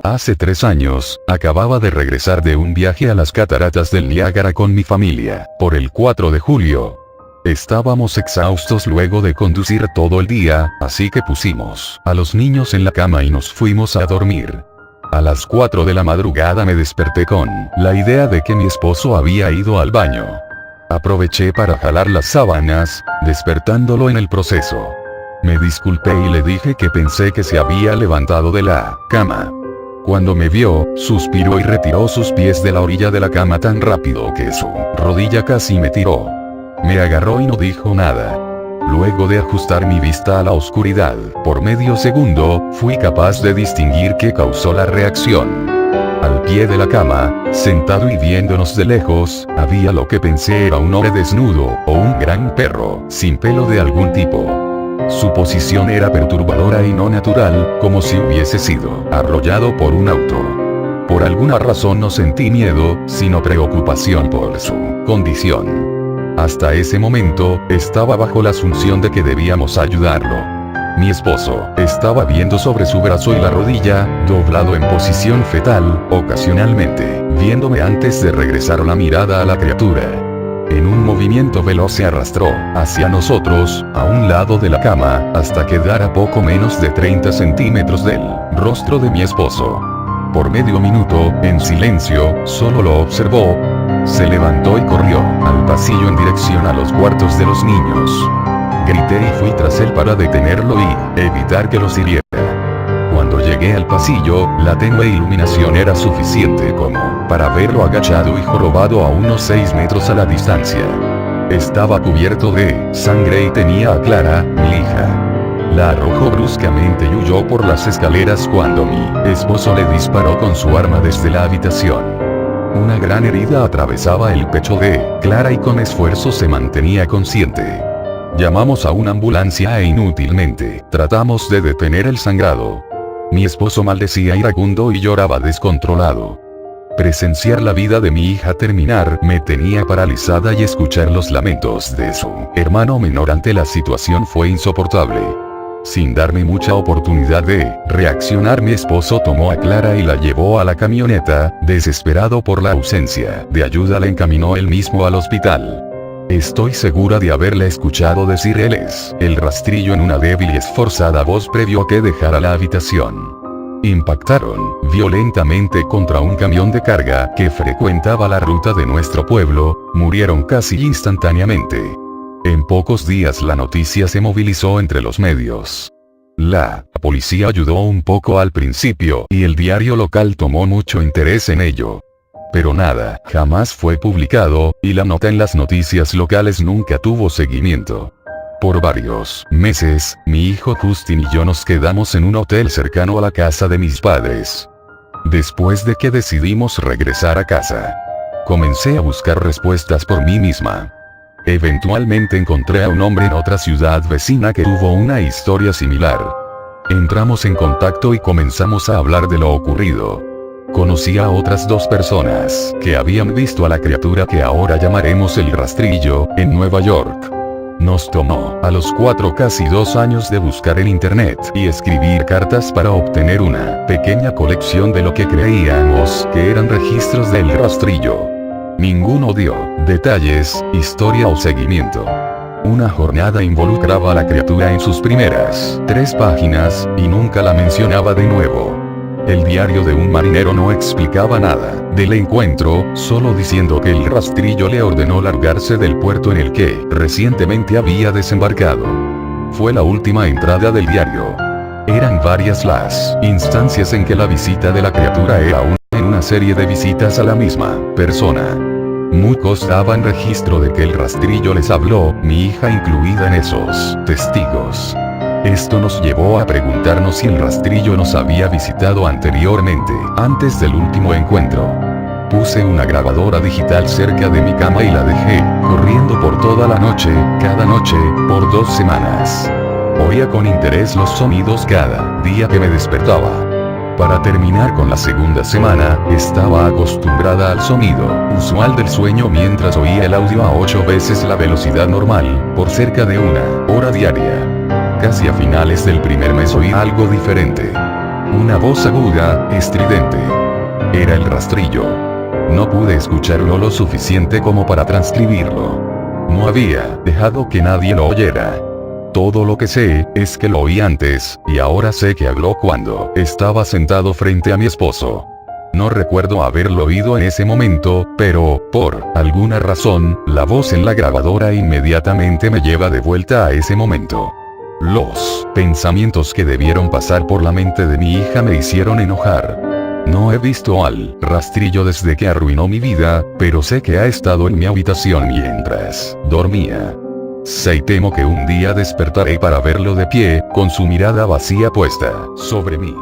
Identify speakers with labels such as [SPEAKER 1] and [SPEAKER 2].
[SPEAKER 1] Hace 3 años, acababa de regresar de un viaje a las cataratas del Niágara con mi familia, por el 4 de julio. Estábamos exhaustos luego de conducir todo el día, así que pusimos a los niños en la cama y nos fuimos a dormir. A las 4 de la madrugada me desperté con la idea de que mi esposo había ido al baño. Aproveché para jalar las sábanas, despertándolo en el proceso. Me disculpé y le dije que pensé que se había levantado de la cama. Cuando me vio, suspiró y retiró sus pies de la orilla de la cama tan rápido que su rodilla casi me tiró. Me agarró y no dijo nada. Luego de ajustar mi vista a la oscuridad, por medio segundo, fui capaz de distinguir qué causó la reacción. Al pie de la cama, sentado y viéndonos de lejos, había lo que pensé era un hombre desnudo, o un gran perro, sin pelo de algún tipo. Su posición era perturbadora y no natural, como si hubiese sido arrollado por un auto. Por alguna razón no sentí miedo, sino preocupación por su condición. Hasta ese momento, estaba bajo la asunción de que debíamos ayudarlo. Mi esposo estaba viendo sobre su brazo y la rodilla, doblado en posición fetal, ocasionalmente, viéndome antes de regresar la mirada a la criatura. En un movimiento veloz se arrastró hacia nosotros, a un lado de la cama, hasta quedar a poco menos de 30 centímetros del rostro de mi esposo. Por medio minuto, en silencio, solo lo observó. Se levantó y corrió al pasillo en dirección a los cuartos de los niños. Grité y fui tras él para detenerlo y evitar que los hiriera. Cuando llegué al pasillo, la tenue iluminación era suficiente como para verlo agachado y jorobado a unos 6 metros a la distancia. Estaba cubierto de sangre y tenía a Clara, mi hija. La arrojó bruscamente y huyó por las escaleras cuando mi esposo le disparó con su arma desde la habitación. Una gran herida atravesaba el pecho de Clara y con esfuerzo se mantenía consciente. Llamamos a una ambulancia e inútilmente tratamos de detener el sangrado. Mi esposo maldecía iracundo y lloraba descontrolado. Presenciar la vida de mi hija terminar me tenía paralizada y escuchar los lamentos de su hermano menor ante la situación fue insoportable. Sin darme mucha oportunidad de reaccionar, mi esposo tomó a Clara y la llevó a la camioneta, desesperado por la ausencia de ayuda la encaminó él mismo al hospital. Estoy segura de haberle escuchado decir él es el rastrillo en una débil y esforzada voz previo a que dejara la habitación. Impactaron violentamente contra un camión de carga que frecuentaba la ruta de nuestro pueblo, murieron casi instantáneamente. En pocos días la noticia se movilizó entre los medios. La policía ayudó un poco al principio y el diario local tomó mucho interés en ello. Pero nada, jamás fue publicado, y la nota en las noticias locales nunca tuvo seguimiento. Por varios meses, mi hijo Justin y yo nos quedamos en un hotel cercano a la casa de mis padres. Después de que decidimos regresar a casa, comencé a buscar respuestas por mí misma. Eventualmente encontré a un hombre en otra ciudad vecina que tuvo una historia similar. Entramos en contacto y comenzamos a hablar de lo ocurrido. Conocí a otras 2 personas que habían visto a la criatura que ahora llamaremos el rastrillo, en Nueva York. Nos tomó a los 4 casi 2 años de buscar en internet y escribir cartas para obtener una pequeña colección de lo que creíamos que eran registros del rastrillo. Ninguno dio detalles, historia o seguimiento. Una jornada involucraba a la criatura en sus primeras 3 páginas, y nunca la mencionaba de nuevo. El diario de un marinero no explicaba nada del encuentro, solo diciendo que el rastrillo le ordenó largarse del puerto en el que recientemente había desembarcado. Fue la última entrada del diario. Eran varias las instancias en que la visita de la criatura era una serie de visitas a la misma persona. Muchos daban registro de que el rastrillo les habló, mi hija incluida en esos testigos. Esto nos llevó a preguntarnos si el rastrillo nos había visitado anteriormente, antes del último encuentro. Puse una grabadora digital cerca de mi cama y la dejé corriendo por toda la noche, cada noche, por 2 semanas. Oía con interés los sonidos cada día que me despertaba. Para terminar con la segunda semana, estaba acostumbrada al sonido usual del sueño mientras oía el audio a 8 veces la velocidad normal, por cerca de 1 hora diaria. Casi a finales del primer mes oí algo diferente. Una voz aguda, estridente. Era el rastrillo. No pude escucharlo lo suficiente como para transcribirlo. No había dejado que nadie lo oyera. Todo lo que sé, es que lo oí antes, y ahora sé que habló cuando estaba sentado frente a mi esposo. No recuerdo haberlo oído en ese momento, pero, por alguna razón, la voz en la grabadora inmediatamente me lleva de vuelta a ese momento. Los pensamientos que debieron pasar por la mente de mi hija me hicieron enojar. No he visto al rastrillo desde que arruinó mi vida, pero sé que ha estado en mi habitación mientras dormía. Sé y temo que un día despertaré para verlo de pie, con su mirada vacía puesta sobre mí.